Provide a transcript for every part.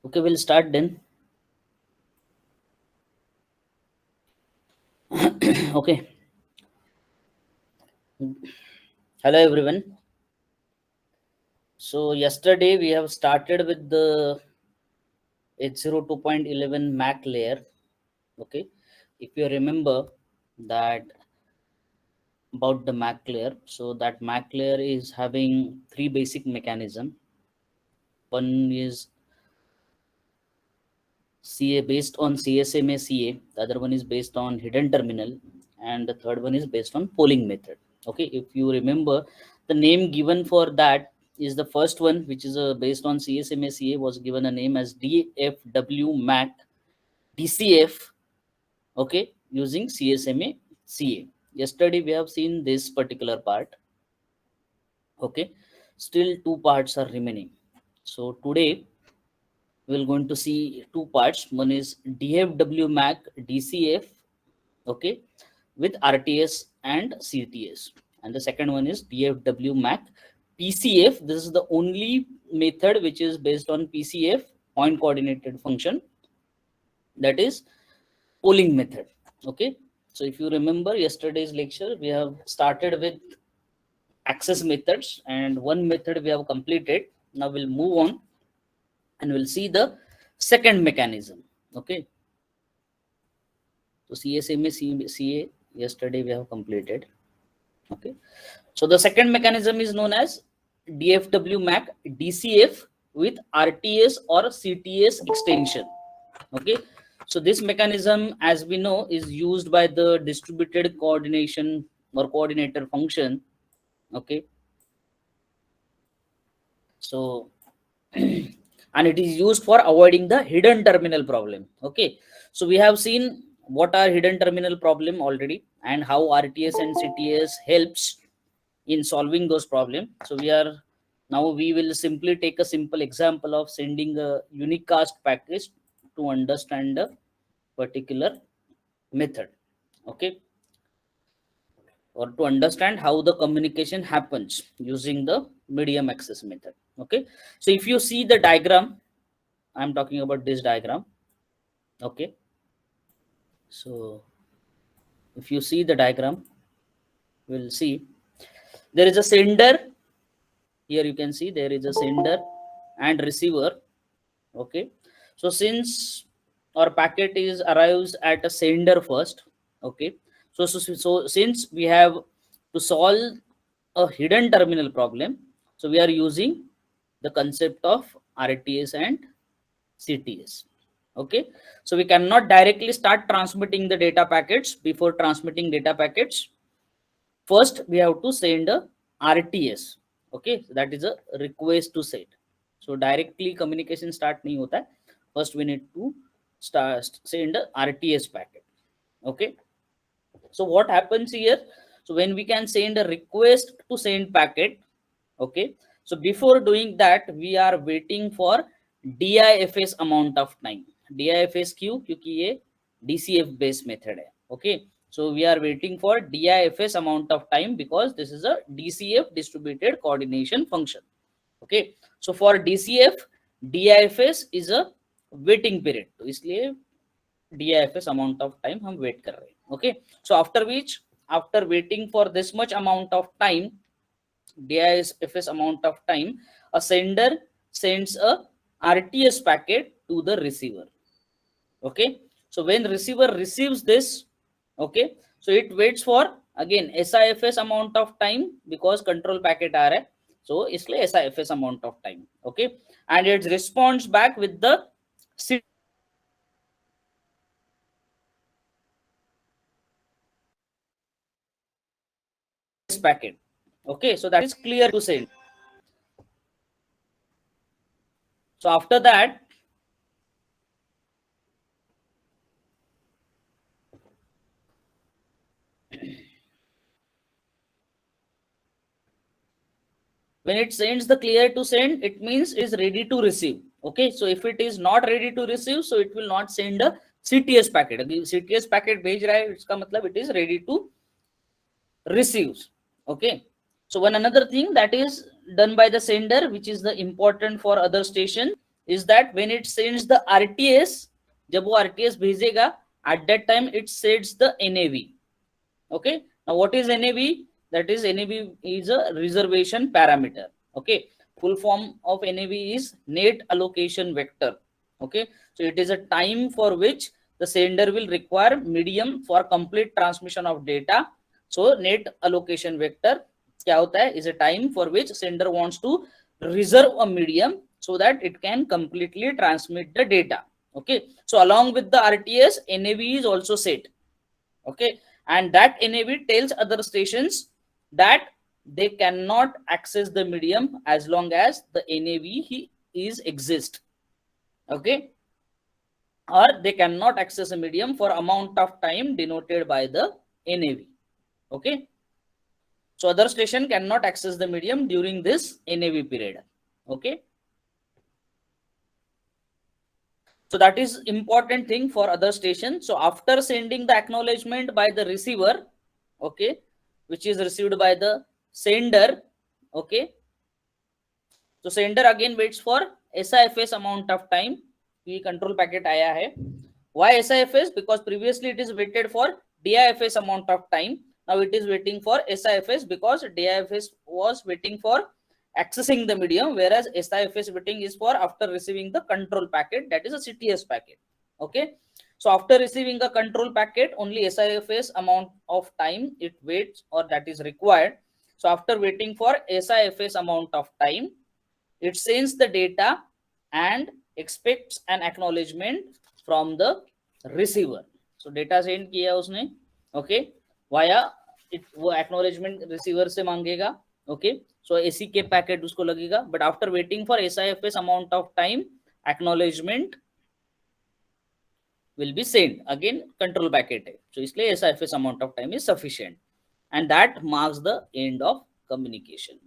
Okay, we'll start then. Okay. Hello everyone. So yesterday we have started with the H0 2.11 Mac layer. Okay. If you remember that about the Mac layer, so that Mac layer is having three basic mechanism. One is CA based on CSMA CA, the other one is based on hidden terminal, and the third one is based on polling method. Okay, if you remember, the name given for that is the first one, which is based on CSMA CA, was given a name as DFW MAC DCF. Okay, using CSMA CA. Yesterday we have seen this particular part. Okay, still two parts are remaining. So today we're going to see two parts. One is DFW MAC DCF, okay, with RTS and CTS, and the second one is DFW MAC PCF. This is the only method which is based on PCF, point coordinated function, that is polling method. Okay, so if you remember yesterday's lecture, we have started with access methods and one method we have completed. Now we'll move on and we'll see the second mechanism. Okay, so CSMA CA yesterday we have completed. Okay, so the second mechanism is known as DFW MAC DCF with RTS or CTS extension. Okay, so this mechanism, as we know, is used by the distributed coordination or coordinator function. Okay, so and it is used for avoiding the hidden terminal problem. Okay, so we have seen what are hidden terminal problem already and how RTS and CTS helps in solving those problems. So we will simply take a simple example of sending a unicast package to understand the particular method. Okay, or to understand how the communication happens using the medium access method. Okay, so if you see the diagram, I'm talking about this diagram. Okay, so if you see the diagram, we'll see there is a sender. Here you can see there is a sender and receiver. Okay, so since our packet is arrives at a sender first. Okay, so since we have to solve a hidden terminal problem, so we are using the concept of RTS and CTS. Okay, so we cannot directly start transmitting the data packets. Before transmitting data packets, first we have to send a RTS. Okay, so that is a request to send. So directly communication start nahi hota hai. First we need to send a RTS packet. Okay, so what happens here? So when we can send a request to send packet, okay, so before doing that we are waiting for DIFS amount of time. DIFS क्यों? क्योंकि ये DCF based method है. Okay, so we are waiting for DIFS amount of time because this is a DCF distributed coordination function. Okay, so for DCF, DIFS is a waiting period. तो इसलिए DIFS amount of time हम wait कर रहे हैं. Okay, so after which, after waiting for this much amount of time, DIFS amount of time, a sender sends a RTS packet to the receiver. Okay, so when receiver receives this, okay, so it waits for again SIFS amount of time because control packet aa raha hai, so isliye SIFS amount of time. Okay, and it responds back with the packet. Okay, so that is clear to send. So after that, when it sends the clear to send, it means it is ready to receive. Okay, so if it is not ready to receive, so it will not send a CTS packet. Again, CTS packet भेज रहा है, इसका मतलब it is ready to receive. Okay, so one another thing that is done by the sender, which is the important for other station, is that when it sends the RTS, जब वो RTS भेजेगा, at that time it sets the NAV. Okay, now what is NAV? That is, NAV is a reservation parameter. Okay, full form of NAV is net allocation vector. Okay, so it is a time for which the sender will require medium for complete transmission of data. So net allocation vector क्या होता है? Is a time for which sender wants to reserve a medium so that it can completely transmit the data. Okay, so along with the RTS, NAV is also set. Okay, and that NAV tells other stations that they cannot access the medium as long as the NAV is exist. Okay, or they cannot access a medium for amount of time denoted by the NAV. Okay, so other station cannot access the medium during this NAV period. Okay, so that is important thing for other station. So after sending the acknowledgement by the receiver, okay, which is received by the sender, okay, so sender again waits for SIFS amount of time. ये control packet आया है. Why SIFS? Because previously it is waited for DIFS amount of time. Now it is waiting for SIFS because DIFS was waiting for accessing the medium, whereas SIFS waiting is for after receiving the control packet, that is a CTS packet. Okay, so after receiving a control packet, only SIFS amount of time it waits, or that is required. So after waiting for SIFS amount of time, it sends the data and expects an acknowledgement from the receiver. So data send किया उसने, okay, via it, वो acknowledgement receiver से मांगेगा. Okay, so ACK packet उसको लगेगा, but after waiting for SIFS amount of time, acknowledgement will be sent. Again control packet है, so इसलिए SIFS amount of time is sufficient, and that marks the end of communication.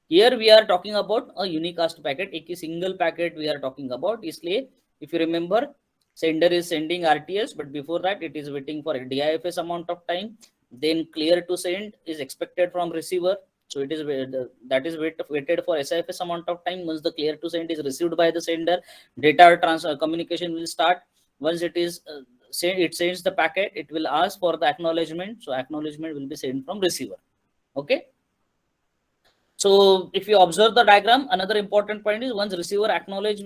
Here we are talking about a unicast packet, एक single packet we are talking about. इसलिए if you remember, sender is sending RTS, but before that it is waiting for a DIFS amount of time. Then clear to send is expected from receiver, so it is that is waited for SIFS amount of time. Once the clear to send is received by the sender, data transfer communication will start. Once it is it sends the packet, it will ask for the acknowledgement, so acknowledgement will be sent from receiver. Okay, so if you observe the diagram, another important point is once receiver acknowledge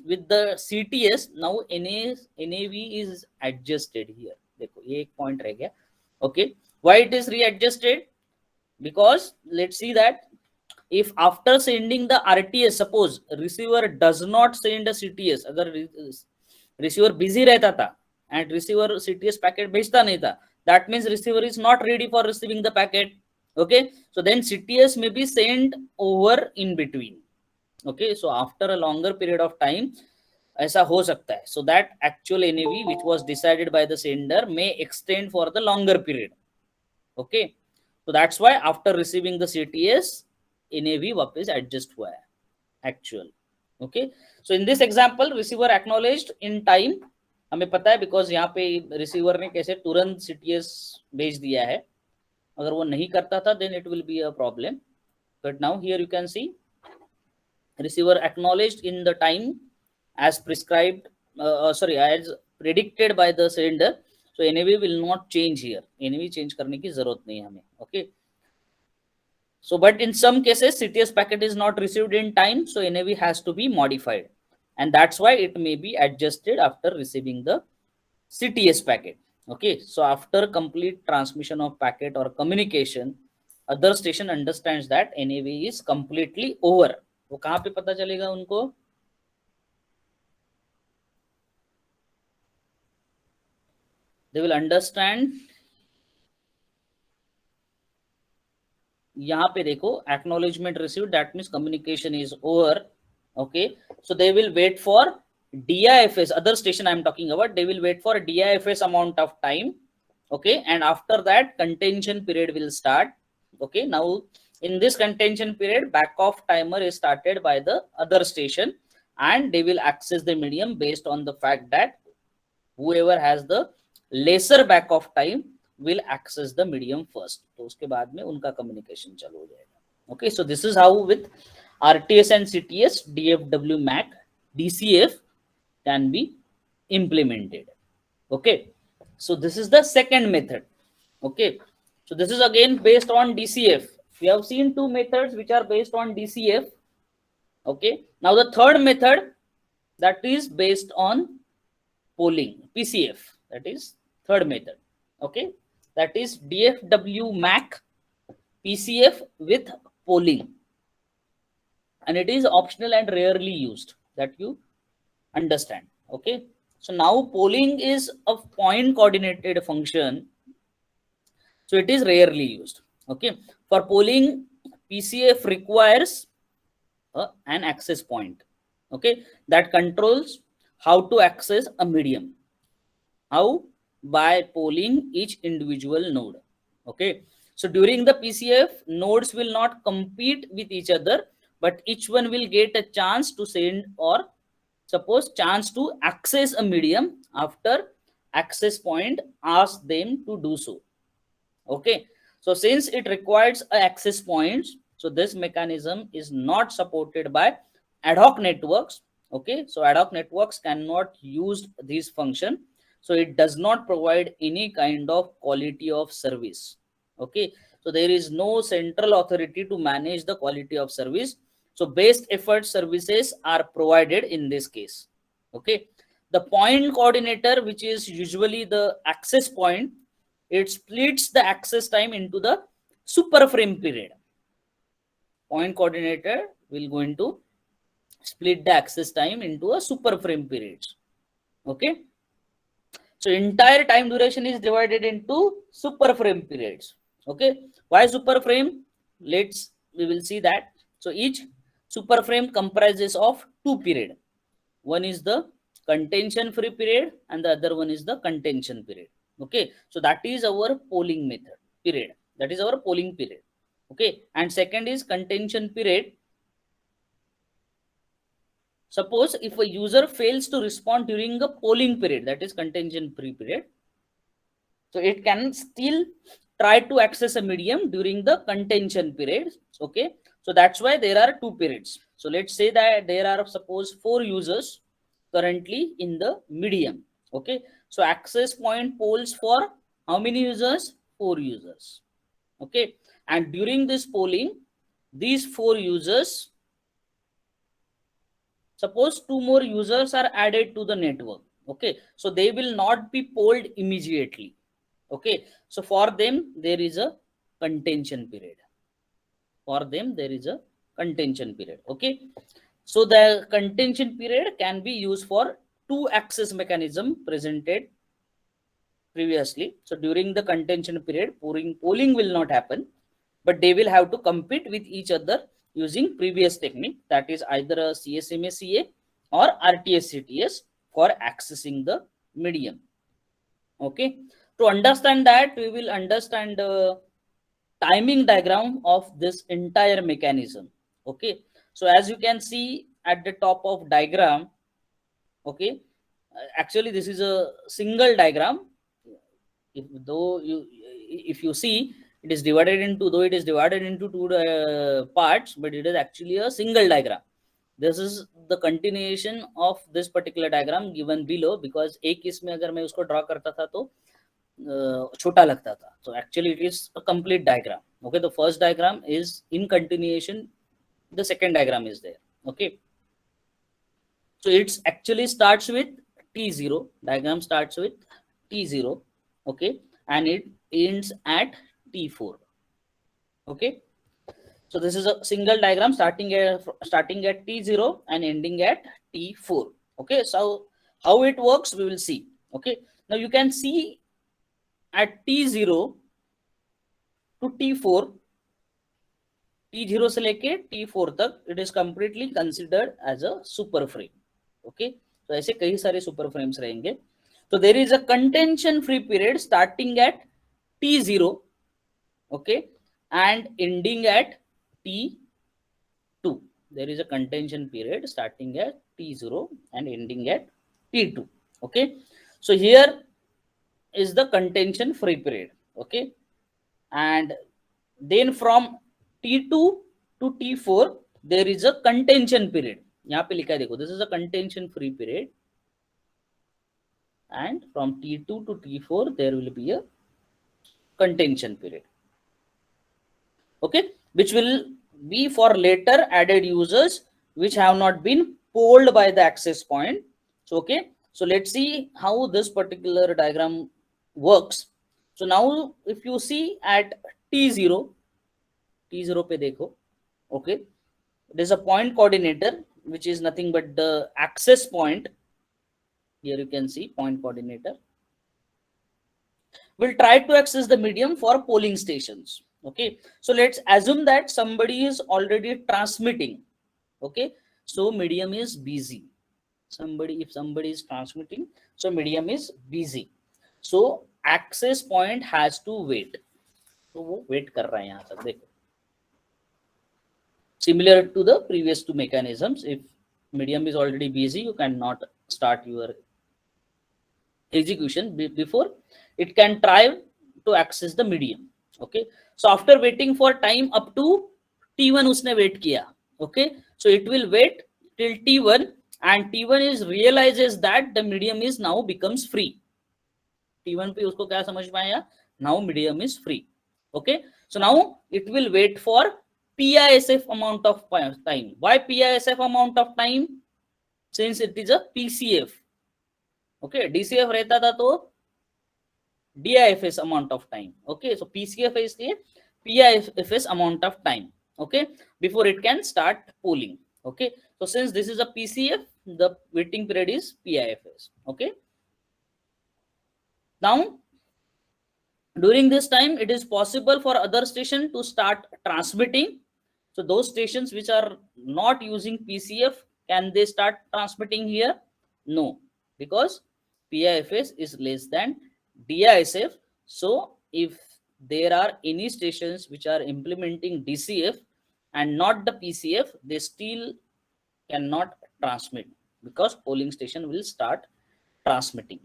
with the CTS, now NAV is adjusted here. देखो ये एक point रह गया. Okay, why it is readjusted? Because let's see that if after sending the RTS, suppose receiver does not send a CTS, अगर receiver busy रहता था and receiver CTS packet भेजता नहीं था, that means receiver is not ready for receiving the packet. Okay, so then CTS may be sent over in between. Okay, so after a longer period of time ऐसा हो सकता है, so that actual NAV which was decided by the sender may extend for the longer period. Okay, so that's why after receiving the CTS, NAV वापस adjust हुआ है actual. Okay, so in this example receiver acknowledged in time, हमें पता है because यहाँ पे receiver ने कैसे तुरंत CTS भेज दिया है. अगर वो नहीं करता था then it will be a problem, but now here you can see receiver acknowledged in the time as prescribed, as predicted by the sender, so NAV will not change here. NAV change करने की जरूरत नहीं है हमें. Okay, so but in some cases CTS packet is not received in time, so NAV has to be modified, and that's why it may be adjusted after receiving the CTS packet. Okay, so after complete transmission of packet or communication, other station understands that NAV is completely over. वो कहाँ पे पता चलेगा उनको? They will understand. यहाँ पे देखो acknowledgement received, that means communication is over. Okay, so they will wait for DIFS, other station I am talking about, they will wait for DIFS amount of time. Okay, and after that contention period will start. Okay, now in this contention period, back off timer is started by the other station, and they will access the medium based on the fact that whoever has the lesser back off time will access the medium first. तो उसके बाद में उनका communication चालू हो जाएगा. Okay, so this is how with RTS and CTS DFW MAC DCF can be implemented. Okay, so this is the second method. Okay, so this is again based on DCF. We have seen two methods which are based on DCF. Okay, now the third method, that is based on polling, PCF. That is third method. Okay, that is DFW MAC PCF with polling, and it is optional and rarely used, that you understand. Okay, so now polling is a point coordinated function, so it is rarely used. Okay, for polling, PCF requires an access point, okay, that controls how to access a medium. How? By polling each individual node. Okay, so during the PCF, nodes will not compete with each other, but each one will get a chance to send, or suppose chance to access a medium after access point asks them to do so. Okay, so since it requires a access points, so this mechanism is not supported by ad hoc networks. Okay, so ad hoc networks cannot use this function, so it does not provide any kind of quality of service. Okay, so there is no central authority to manage the quality of service, so best effort services are provided in this case. Okay, the point coordinator, which is usually the access point, it splits the access time into the super frame period. Point coordinator will going to split the access time into a super frame periods. Okay, so entire time duration is divided into super frame periods. Okay, why super frame? We will see that. So each super frame comprises of two period. One is the contention free period and the other one is the contention period. Okay, so that is our polling method period. That is our polling period. Okay, and second is contention period. Suppose if a user fails to respond during a polling period, that is contention free period, so it can still try to access a medium during the contention period. Okay, so that's why there are two periods. So let's say that there are suppose 4 users currently in the medium. Okay, so access point polls for how many users? 4 users. Okay, and during this polling, these 4 users, suppose 2 more users are added to the network. Okay, so they will not be polled immediately. Okay, so for them there is a contention period. For them there is a contention period. Okay, so the contention period can be used for two access mechanism presented previously. So during the contention period, polling will not happen, but they will have to compete with each other using previous technique, that is either a CSMA CA or RTS CTS for accessing the medium. Okay, to understand that, we will understand the timing diagram of this entire mechanism. Okay, so as you can see at the top of diagram, okay, actually this is a single diagram. If you see, it is divided into, though it is divided into two parts, but it is actually a single diagram. This is the continuation of this particular diagram given below, because एक इसमें अगर मैं उसको draw करता था तो छोटा लगता था. So actually it is a complete diagram. Okay, the first diagram is in continuation, the second diagram is there. Okay, so it's actually starts with T0, diagram starts with T0. Okay, and it ends at T4. Okay, so this is a single diagram starting at T0 and ending at T4. Okay, so how it works we will see. Okay, now you can see at T0 to T4, T0 से लेके T4 तक it is completely considered as a super frame. Okay, so ऐसे कई सारे super frames रहेंगे. So there is a contention free period starting at T0, okay, and ending at T2. There is a contention period starting at T0 and ending at T2. Okay, so here is the contention free period. Okay, and then from T2 to T4 there is a contention period. यहाँ पे लिखा है देखो, this is a contention free period and from T2 to T4 there will be a contention period, okay, which will be for later added users which have not been polled by the access point. So okay, so let's see how this particular diagram works. So now if you see at T0 पे देखो, okay, there's a point coordinator which is nothing but the access point. Here you can see point coordinator will try to access the medium for polling stations. Okay, so let's assume that somebody is already transmitting. Okay, so medium is busy. If somebody is transmitting, so medium is busy. So access point has to wait. तो वो wait कर रहा है यहाँ तक देखो. Similar to the previous two mechanisms, if medium is already busy, you cannot start your execution before it can try to access the medium. Okay, so after waiting for time up to T1 उसने wait किया. Okay, so it will wait till T1 and T1 is realizes that the medium is now becomes free. T1 पे उसको क्या समझ में आया, now medium is free. Okay, so now it will wait for PISF amount of time. Why PISF amount of time? Since it is a PCF. Okay, DCF रहता था तो DIFS amount of time. Okay, so PCF is the PIFS amount of time. Okay, before it can start polling. Okay, so since this is a PCF, the waiting period is PIFS. Okay, now during this time it is possible for other station to start transmitting. So those stations which are not using PCF, can they start transmitting here? No, because PIFS is less than DISF. So if there are any stations which are implementing DCF and not the PCF, they still cannot transmit because polling station will start transmitting.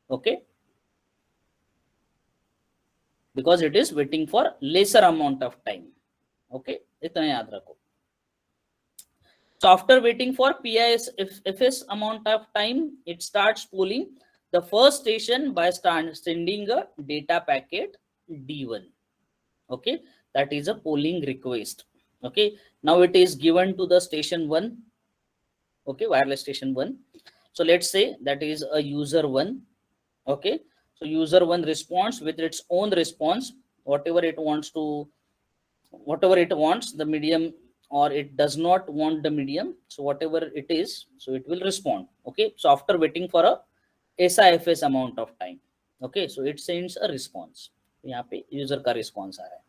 Okay, because it is waiting for lesser amount of time. Okay, इतना याद रखो. So after waiting for PIFS amount of time, it starts polling the first station by sending a data packet D1. Okay, that is a polling request. Okay, now it is given to the station 1. Okay, wireless station 1. So let's say that is a user 1. Okay, so user 1 responds with its own response, whatever it wants, the medium, or it does not want the medium, so whatever it is, so it will respond. Okay, so after waiting for a SIFS amount of time, okay, so it sends a response. यहाँ पे user का response आ रहा है.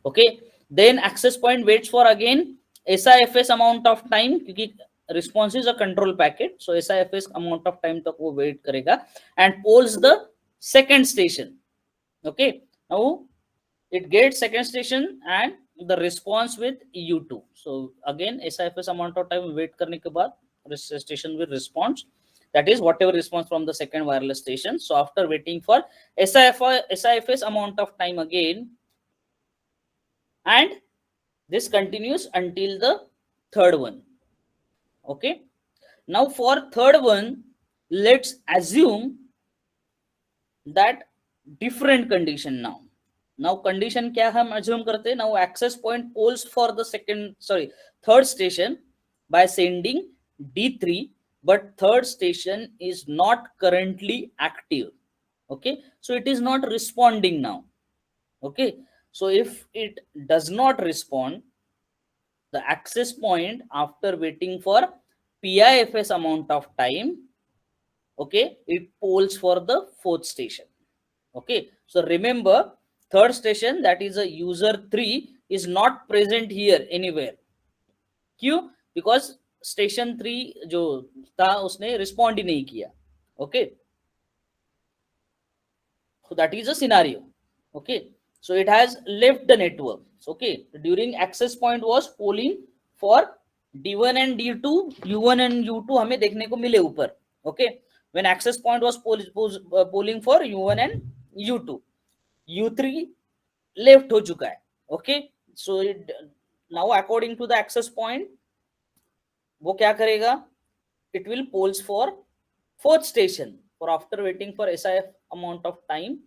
Okay, then access point waits for again SIFS amount of time, क्योंकि response is a control packet, so SIFS amount of time तक वो wait करेगा and polls the second station. Okay, now it gets second station and the response with U2. So again SIFS amount of time wait करने के बाद station will respond, that is whatever response from the second wireless station. So after waiting for SIFS amount of time again, and this continues until the third one. Okay, now for third one, let's assume that different condition. Now condition क्या हम assume करते हैं, now access point polls for the third station by sending D3, but third station is not currently active. Okay, so it is not responding now. Okay, so if it does not respond, the access point after waiting for PIFS amount of time, okay, it polls for the fourth station. Okay, so remember third station, that is a user 3, is not present here anywhere. क्यों? Because station 3 जो था उसने respond ही नहीं किया. Okay, so that is a scenario. Okay, so it has left the network. Okay, during access point was polling for D1 and D2, U1 and U2 हमें देखने को मिले ऊपर. Okay, when access point was polling for U1 and U2, U3 left हो चुका है. Okay, so now according to the access point, वो क्या करेगा, it will polls for fourth station. For after waiting for SIF amount of time,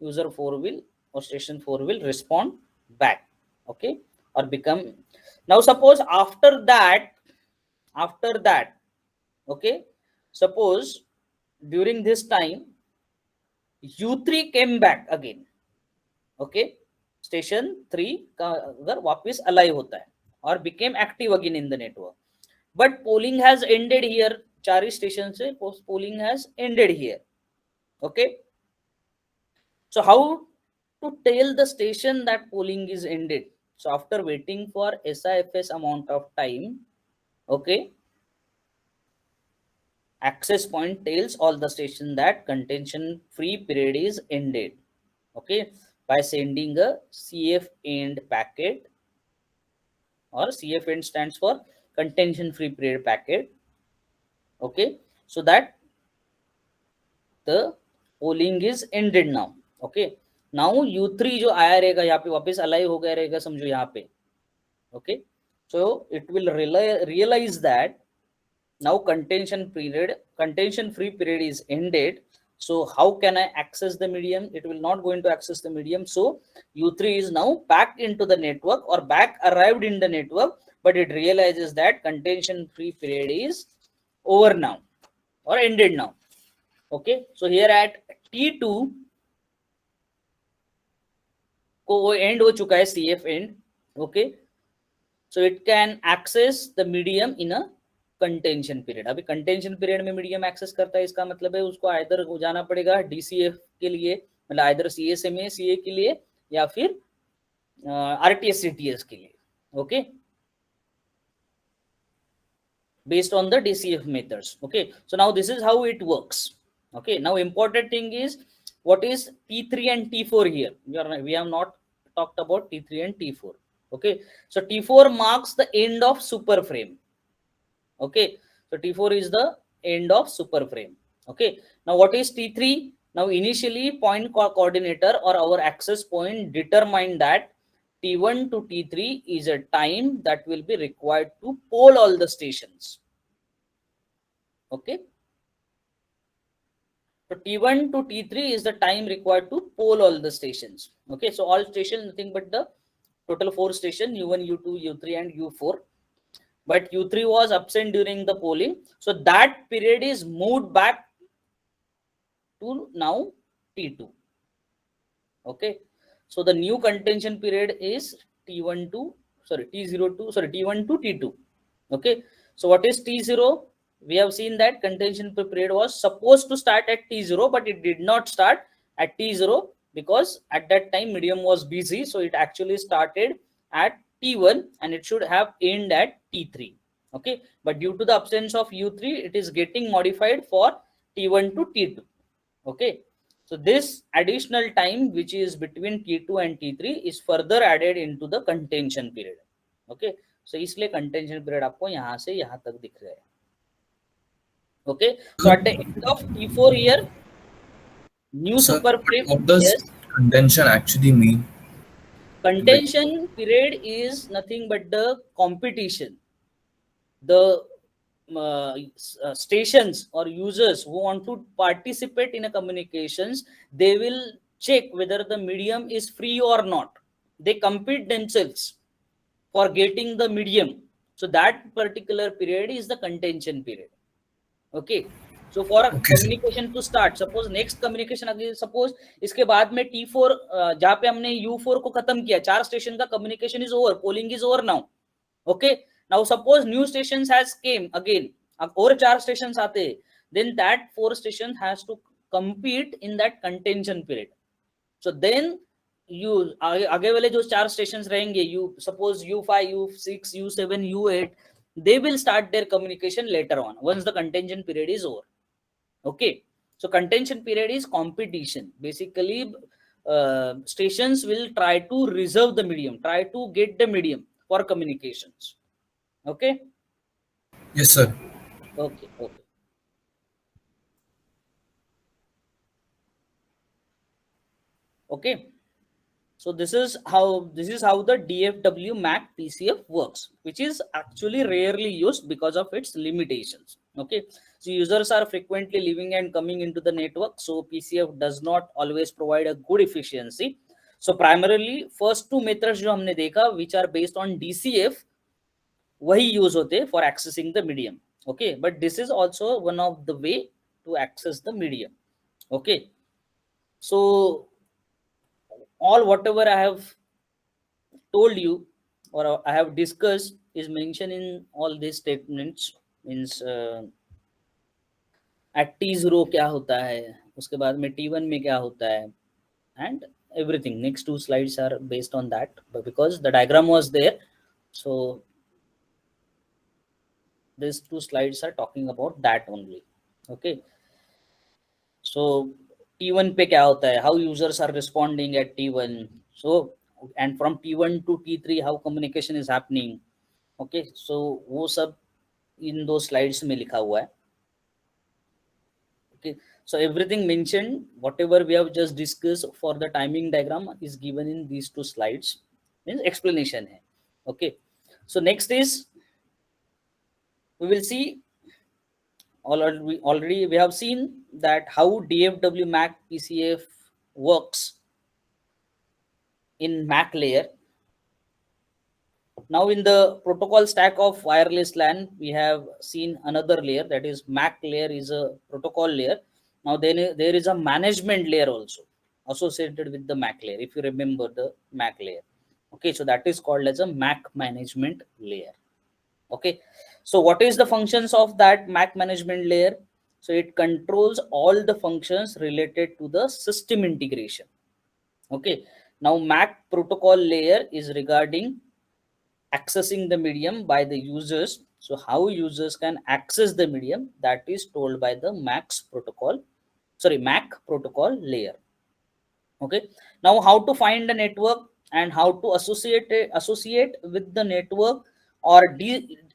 user 4 will or station 4 will respond back. Okay, or become. Now suppose after that, okay, suppose during this time U3 came back again. Okay, station 3 का अगर वापस alive होता है और became active again in the network, but polling has ended here. 4 station से polling has ended here. Okay, so how to tell the station that polling is ended? So after waiting for SIFS amount of time, okay, access point tells all the station that contention free period is ended. Okay, by sending a CF end packet, or CF end stands for contention free period packet. Okay, so that the polling is ended now. Okay, now U3 जो आया रहेगा यहाँ पे वापस alive हो गया रहेगा समझो यहाँ पे. Okay, so it will realize that now contention free period is ended. So how can I access the medium? It will not going to access the medium. So U3 is now back into the network or back arrived in the network, but it realizes that contention free period is over now or ended now. Okay, so here at T2 को वो end हो चुका है CF end. Okay, so it can access the medium in a contention period. अभी contention period में medium access करता है, इसका मतलब है उसको आइदर जाना पड़ेगा डीसीएफ के लिए, मतलब आइदर सीएसएमए सीए के लिए या फिर आरटीएस सीटीएस के लिए. Okay, based on the DCF methods. Okay, so now this is how it works. Okay, now important thing is what is T3 and T4 here. We have not talked about T3 and T4. Okay, so T4 marks the end of super frame. Okay, so T4 is the end of super frame. Okay, now what is T3? Now initially point coordinator or our access point determined that T1 to T3 is a time that will be required to poll all the stations. Okay, so T1 to T3 is the time required to poll all the stations. Okay, so all stations, nothing but the total 4 stations, U1, U2, U3 and U4. But U3 was absent during the polling, so that period is moved back to now T2. Okay, so the new contention period is T1 to T1 to T2. Okay, so what is T0? We have seen that contention period was supposed to start at T0, but it did not start at T0 because at that time medium was busy, so it actually started at T1 and it should have ended at T3. Okay, but due to the absence of U3, it is getting modified for T1 to T2. Okay, so this additional time which is between T2 and T3 is further added into the contention period. Okay, so इसलिए contention period आपको यहाँ से यहाँ तक दिख रहा है. Okay, so at the end of T4 here, new super frame. What does contention actually mean? Contention period is nothing but the competition. The stations or users who want to participate in a communications, they will check whether the medium is free or not. They compete themselves for getting the medium. So that particular period is the contention period. Okay, so for a communication to start, suppose next communication अगर suppose इसके बाद में T4 जहाँ पे हमने U4 को खत्म किया, 4 स्टेशन का communication is over, polling is over now. Okay, now suppose new stations has came again, अब और 4 stations आते हैं, then that 4 stations has to compete in that contention period. So then you आगे वाले जो 4 stations रहेंगे, you suppose U5, U6, U7, U8, they will start their communication later on once the contention period is over. Okay, so contention period is competition. Basically, stations will try to reserve the medium, try to get the medium for communications. Okay. Yes, sir. Okay. Okay. Okay. So this is how the DFW MAC PCF works, which is actually rarely used because of its limitations. Okay, so users are frequently leaving and coming into the network, so PCF does not always provide a good efficiency. So primarily first two methods जो हमने देखा, which are based on DCF, वही use होते for accessing the medium. Okay, but this is also one of the way to access the medium. Okay, so all whatever I have told you or I have discussed is mentioned in all these statements. Means at T0 क्या होता है, उसके बाद में T1 में क्या होता है, and everything. Next two slides are based on that, but because the diagram was there, so these two slides are talking about that only. Okay, so T1 पे क्या होता है, how users are responding at T1. So and from T1 to T3 how communication is happening. Okay, so वो सब इन दो slides में लिखा हुआ है. Okay, so everything mentioned, whatever we have just discussed for the timing diagram is given in these two slides. Means explanation है. Okay, so next is we will see already we have seen that how DFW MAC PCF works in MAC layer. Now in the protocol stack of wireless LAN, we have seen another layer, that is MAC layer is a protocol layer. Now then there is a management layer also associated with the MAC layer, if you remember the MAC layer. Okay, so that is called as a MAC management layer. Okay, so what is the functions of that MAC management layer? So it controls all the functions related to the system integration. Okay, now MAC protocol layer is regarding accessing the medium by the users. So how users can access the medium, that is told by the MAC protocol layer. Okay, now how to find the network and how to associate with the network or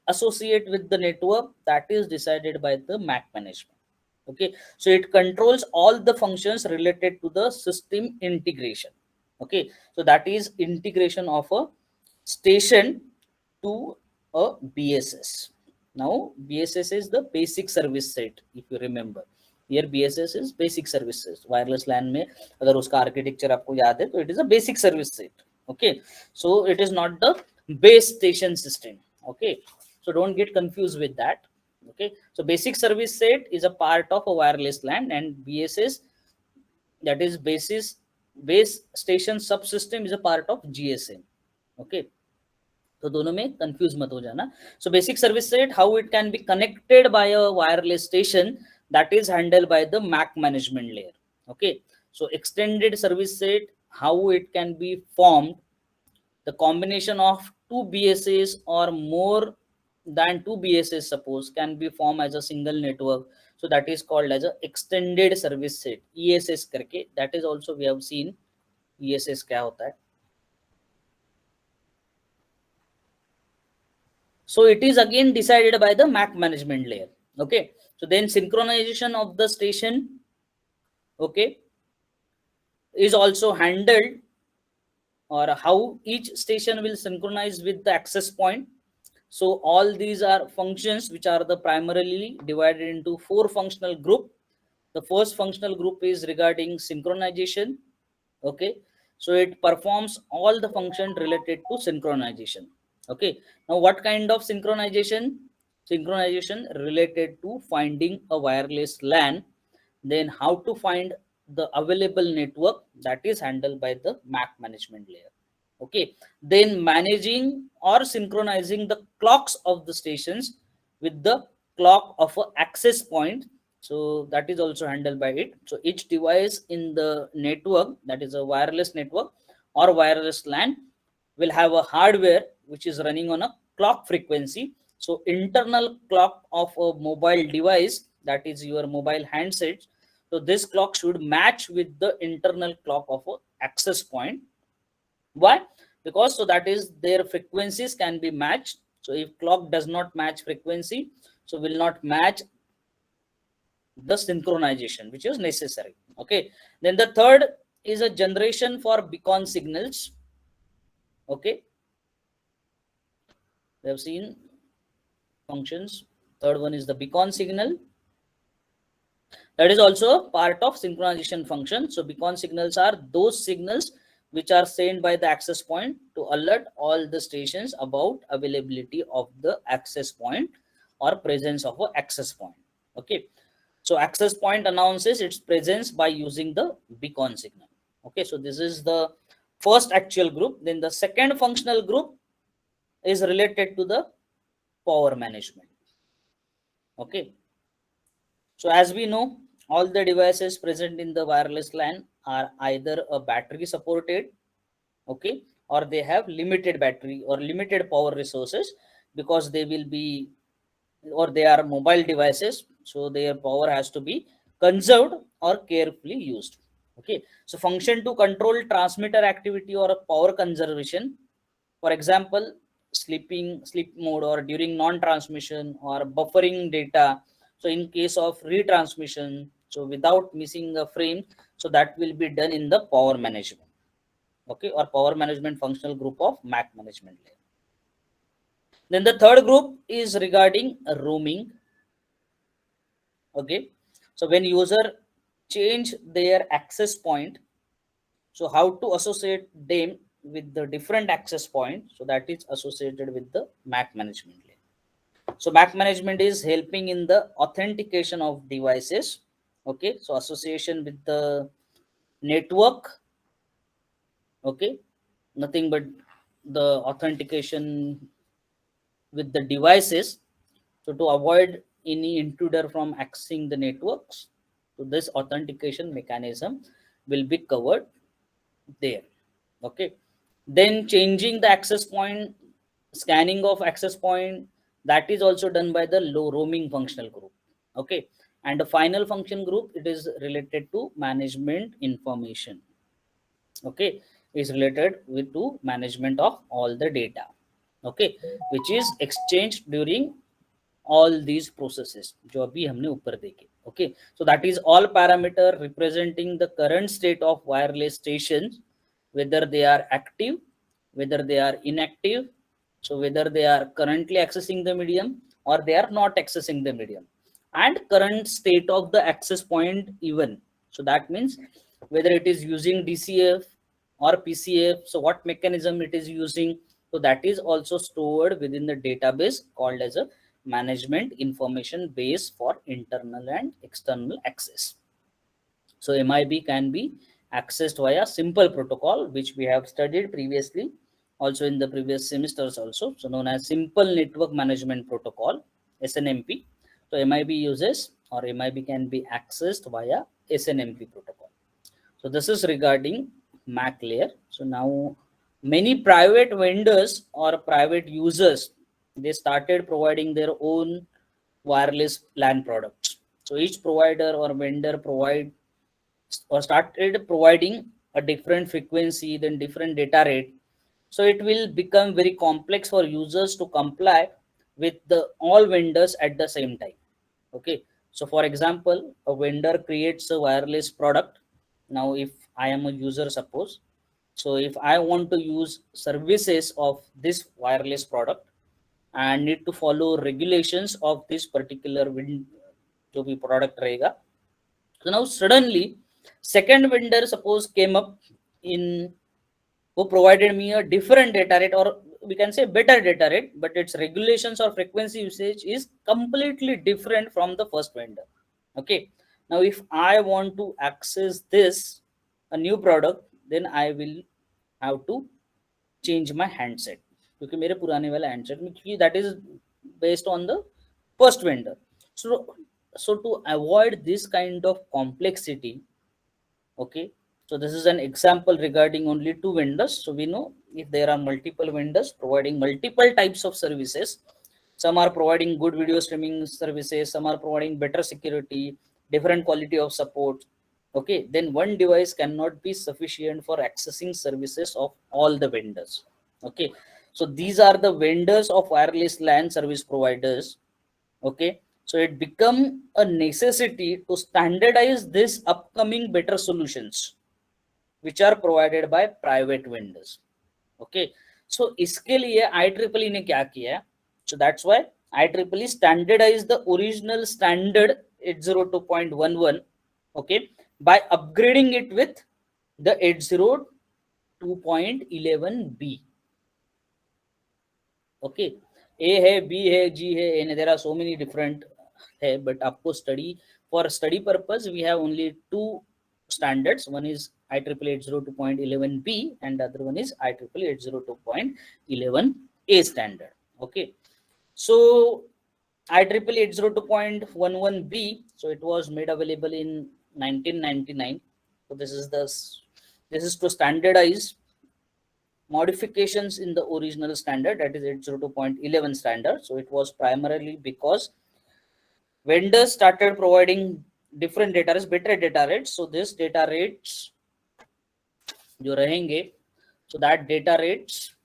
associate with the network, that is decided by the MAC management. Okay, so it controls all the functions related to the system integration. Okay, so that is integration of a station to a BSS. Now BSS is the basic service set, if you remember. Here BSS is basic services. Wireless LAN में अगर उसका architecture आपको याद है तो it is a basic service set. Okay, so it is not the base station system. Okay, so don't get confused with that. Okay, so basic service set is a part of a wireless LAN, and BSS, that is base station subsystem, is a part of GSM. Okay, तो दोनों में confuse मत हो जाना. So basic service set, how it can be connected by a wireless station, that is handled by the MAC management layer. Okay, so extended service set, how it can be formed, the combination of two BSS or more than two BSS suppose can be formed as a single network. So that is called as a extended service set, ESS करके. That is also we have seen ESS क्या होता है. So it is again decided by the MAC management layer. Okay, so then synchronization of the station, okay, is also handled, or how each station will synchronize with the access point. So all these are functions which are the primarily divided into four functional group. The first functional group is regarding synchronization. Okay, so it performs all the function related to synchronization. Okay, now what kind of synchronization? Synchronization related to finding a wireless LAN, then how to find the available network, that is handled by the MAC management layer. Okay, then managing or synchronizing the clocks of the stations with the clock of a access point, so that is also handled by it. So each device in the network, that is a wireless network or wireless LAN, will have a hardware which is running on a clock frequency. So internal clock of a mobile device, that is your mobile handset, so this clock should match with the internal clock of a access point. Why? Because so that is their frequencies can be matched. So if clock does not match frequency, so will not match the synchronization which is necessary. Okay, then the third is a generation for beacon signals. Okay, we have seen functions. Third one is the beacon signal. That is also part of synchronization function. So beacon signals are those signals which are sent by the access point to alert all the stations about availability of the access point or presence of an access point. Okay, so access point announces its presence by using the beacon signal. Okay, so this is the first actual group. Then the second functional group is related to the power management. Okay, so as we know, all the devices present in the wireless LAN are either a battery supported, okay, or they have limited battery or limited power resources, because they will be, or they are mobile devices, so their power has to be conserved or carefully used. Okay, so function to control transmitter activity or power conservation, for example, sleep mode, or during non-transmission or buffering data. So in case of retransmission, so without missing a frame, so that will be done in the power management. Okay, or power management functional group of MAC management layer. Then the third group is regarding roaming. Okay, so when user change their access point, so how to associate them with the different access point, so that is associated with the MAC management layer. So MAC management is helping in the authentication of devices. Okay, so association with the network. Okay, nothing but the authentication with the devices. So to avoid any intruder from accessing the networks, so this authentication mechanism will be covered there. Okay, then changing the access point, scanning of access point, that is also done by the low roaming functional group. Okay, and the final function group, it is related to management information. Okay, is related with to management of all the data. Okay, which is exchanged during all these processes जो अभी हमने ऊपर देखे. Okay, so that is all parameter representing the current state of wireless stations, whether they are active, whether they are inactive, so whether they are currently accessing the medium or they are not accessing the medium, and current state of the access point even. So that means whether it is using DCF or PCF, so what mechanism it is using, so that is also stored within the database called as a management information base for internal and external access. So MIB can be accessed via simple protocol, which we have studied previously, also in the previous semesters also, so known as simple network management protocol, SNMP. So MIB uses, or MIB can be accessed via SNMP protocol. So this is regarding MAC layer. So now many private vendors or private users, they started providing their own wireless LAN products. So each provider or vendor provide or started providing a different frequency, then different data rate. So it will become very complex for users to comply with the all vendors at the same time. Okay, so for example, a vendor creates a wireless product. Now if I am a user, suppose, so if I want to use services of this wireless product and need to follow regulations of this particular जो भी product रहेगा, so now suddenly second vendor suppose came up in, who provided me a different data rate, or we can say better data rate, but its regulations or frequency usage is completely different from the first vendor. Okay, now if I want to access this a new product, then I will have to change my handset, क्योंकि मेरे पुराने वाला handset में, क्योंकि that is based on the first vendor. So to avoid this kind of complexity, okay, so this is an example regarding only two vendors. So we know if there are multiple vendors providing multiple types of services, some are providing good video streaming services, some are providing better security, different quality of support. Okay, then one device cannot be sufficient for accessing services of all the vendors. Okay, so these are the vendors of wireless LAN service providers. Okay, so it become a necessity to standardize this upcoming better solutions. which are provided by private vendors. Okay, so इसके लिए IEEE ने क्या किया है? So that's why IEEE standardized the original standard 802.11, okay, by upgrading it with the 802.11b. Okay, A है, B है, G है, and there are so many different है, but आपको for study purpose we have only two standards. One is IEEE 802.11b and the other one is IEEE 802.11a standard. Okay, so IEEE 802.11b, so it was made available in 1999. So this is to standardize modifications in the original standard, that is 802.11 standard. So it was primarily because vendors started providing different data rates, better data rates. So this data rates जो रहेंगे, so that data rates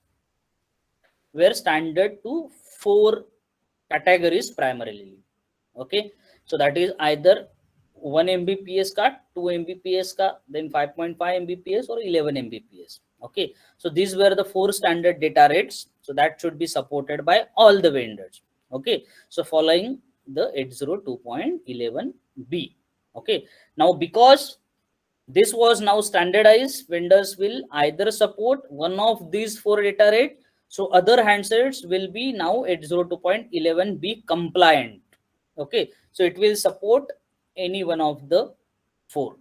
were standard to 4 categories primarily. Okay, so that is either 1 Mbps ka, 2 Mbps ka, then 5.5 Mbps or 11 Mbps. Okay, so these were the 4 standard data rates, so that should be supported by all the vendors. Okay, so following the 802.11b. Okay, now because this was now standardized, vendors will either support one of these 4 data rate, so other handsets will be now 802.11b compliant. Okay, so it will support any one of the 4.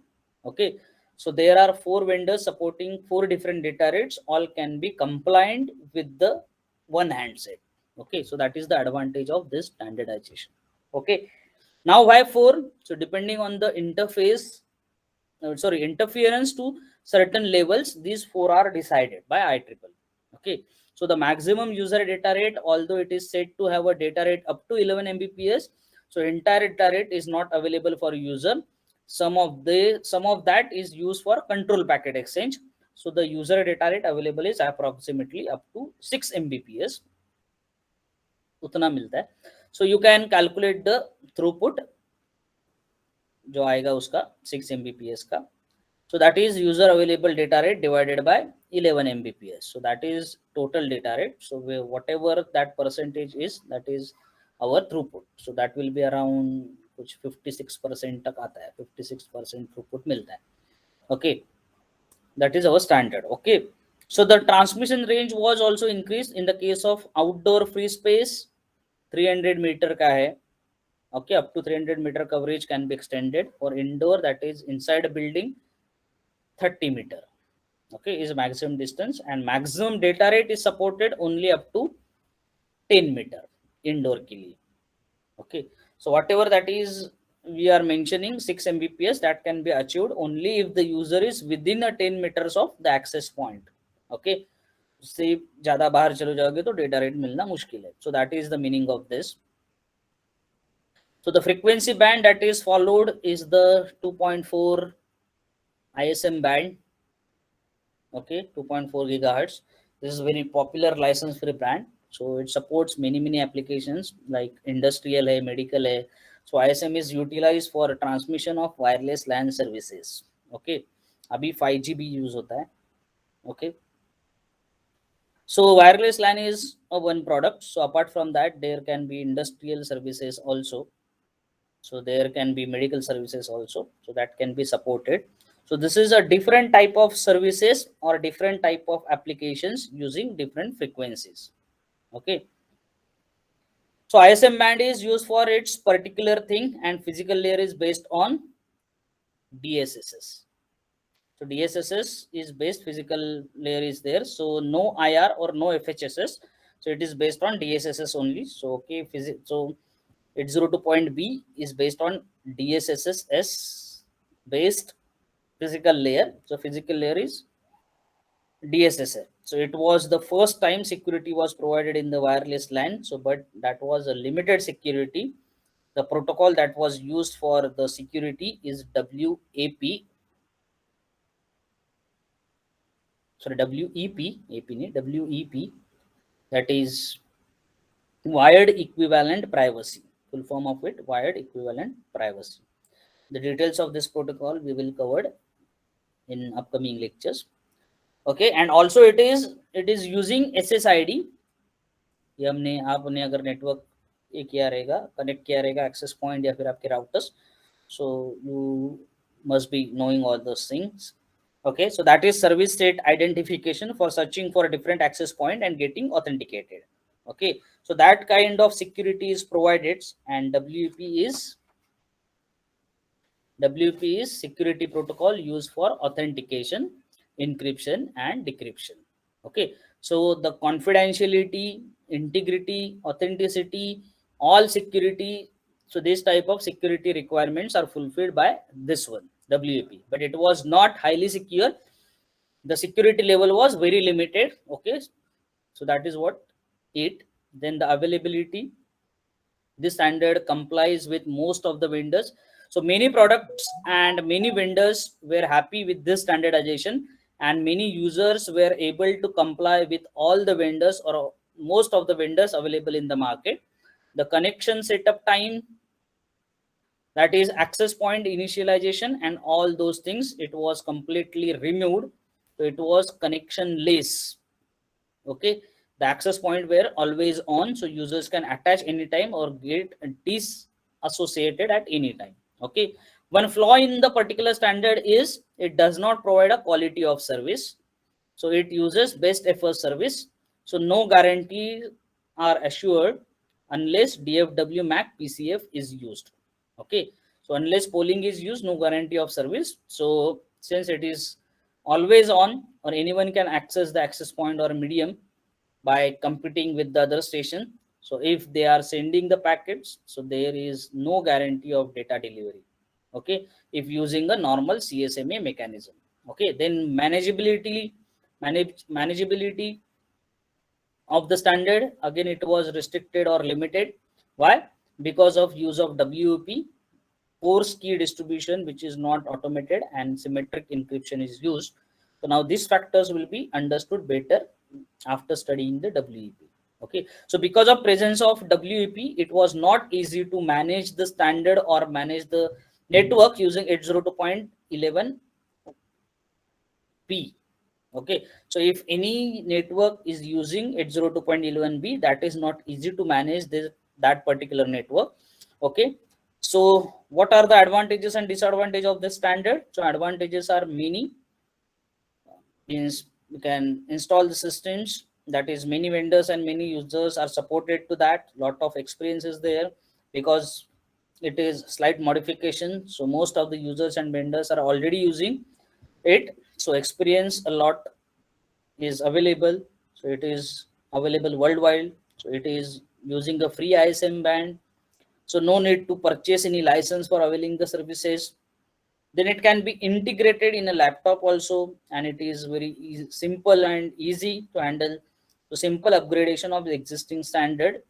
Okay, so there are 4 vendors supporting 4 different data rates, all can be compliant with the one handset. Okay, so that is the advantage of this standardization. Okay, now why 4? So depending on the interface, interference to certain levels, these 4 are decided by IEEE. Okay, so the maximum user data rate, although it is said to have a data rate up to 11 Mbps, so entire data rate is not available for user. Some of that is used for control packet exchange. So the user data rate available is approximately up to 6 Mbps. उतना मिलता है. So you can calculate the throughput जो आएगा उसका 6 Mbps का. So that is user available data rate divided by 11 Mbps. So that is total data rate. So whatever that percentage is, that is our throughput. So that will be around कुछ 56% तक आता है, 56% throughput मिलता है. Okay, that is our standard. Okay, so the transmission range was also increased. In the case of outdoor free space, 300 meter का है. Okay, up to 300 meter coverage can be extended. For indoor, that is inside a building, 30 meter. Okay, is maximum distance, and maximum data rate is supported only up to 10 meter indoor ke liye. Okay, so whatever that is we are mentioning 6 Mbps, that can be achieved only if the user is within a 10 meters of the access point. Okay, से ज़्यादा बाहर चले जाओगे तो data rate मिलना मुश्किल है. So that is the meaning of this. So the frequency band that is followed is the 2.4 ISM band. Okay, 2.4 gigahertz. This is very popular license free band. So it supports many applications like industrial hai, medical hai. So ISM is utilized for transmission of wireless LAN services. Okay, अभी 5G भी use होता है. Okay, so wireless LAN is a one product. So apart from that, there can be industrial services also. So there can be medical services also. So that can be supported. So this is a different type of services or different type of applications using different frequencies. Okay. So ISM band is used for its particular thing, and physical layer is based on DSSS. So DSSS is based, physical layer is there. So no IR or no FHSS. So it is based on DSSS only. So okay, so 802.B is based on DSSS based physical layer. So physical layer is DSSS. So it was the first time security was provided in the wireless LAN. So, but that was a limited security. The protocol that was used for the security is WAP. Sorry, WEP. That is wired equivalent privacy. Full form of it, wired equivalent privacy. The details of this protocol we will cover in upcoming lectures. Okay, and also it is using SSID. ये हमने आपने अगर network ये किया रहेगा, connect किया रहेगा access point या फिर आपके routers, so you must be knowing all those things. Okay, so that is service state identification for searching for a different access point and getting authenticated. Okay, so that kind of security is provided, and WP is security protocol used for authentication, encryption, and decryption. Okay, so the confidentiality, integrity, authenticity, all security. So this type of security requirements are fulfilled by this one, WP, but it was not highly secure. The security level was very limited. Okay, so that is what it. Then the availability. This standard complies with most of the vendors. So many products and many vendors were happy with this standardization, and many users were able to comply with all the vendors or most of the vendors available in the market. The connection setup time, that is access point initialization and all those things, it was completely removed. So it was connectionless. Okay, the access point were always on, so users can attach anytime or get disassociated at any time. Okay, one flaw in the particular standard is it does not provide a quality of service, so it uses best effort service, so no guarantee are assured unless DFW MAC PCF is used. Okay, so unless polling is used, no guarantee of service. So since it is always on, or anyone can access the access point or medium by competing with the other station, so if they are sending the packets, so there is no guarantee of data delivery. Okay, if using a normal CSMA mechanism. Okay, then manageability of the standard, again it was restricted or limited. Why? Because of use of WEP, coarse key distribution which is not automated, and symmetric encryption is used. So now these factors will be understood better after studying the WEP. Okay, so because of presence of WEP, it was not easy to manage the standard or manage the network using 802.11b. Okay, so if any network is using 802.11b, that is not easy to manage that particular network. Okay, so what are the advantages and disadvantages of this standard? So advantages are many. Means you can install the systems, that is many vendors and many users are supported to that. Lot of experience is there because it is slight modification, so most of the users and vendors are already using it, so experience a lot is available. So it is available worldwide, so it is using a free ISM band, so no need to purchase any license for availing the services. Then it can be integrated in a laptop also, and it is very easy, simple and easy to handle. So simple upgradation of the existing standard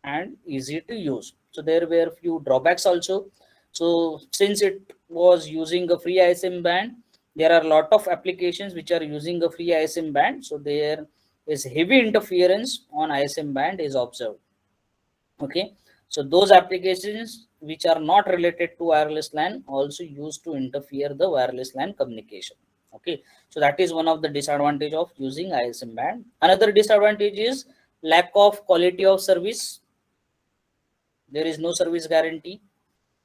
and easy to use. So there were few drawbacks also. So since it was using a free ISM band, there are a lot of applications which are using a free ISM band, so there is heavy interference on ISM band is observed. Okay, so those applications which are not related to wireless LAN also used to interfere the wireless LAN communication. Okay, so that is one of the disadvantage of using ISM band. Another disadvantage is lack of quality of service. There is no service guarantee.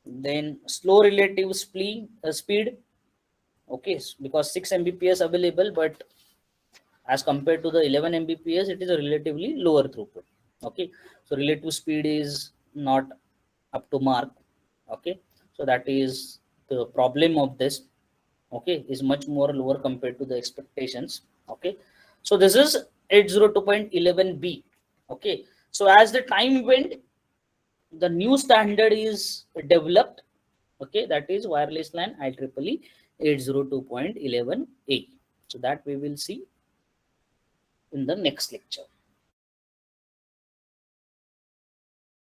Then slow relative speed. Okay, because 6 Mbps available, but as compared to the 11 Mbps, it is a relatively lower throughput. Okay, so relative speed is not up to mark. Okay, so that is the problem of this. Okay, is much more lower compared to the expectations. Okay, so this is 802.11b. Okay, so as the time went, the new standard is developed. Okay, that is wireless LAN IEEE 802.11a. So that we will see in the next lecture.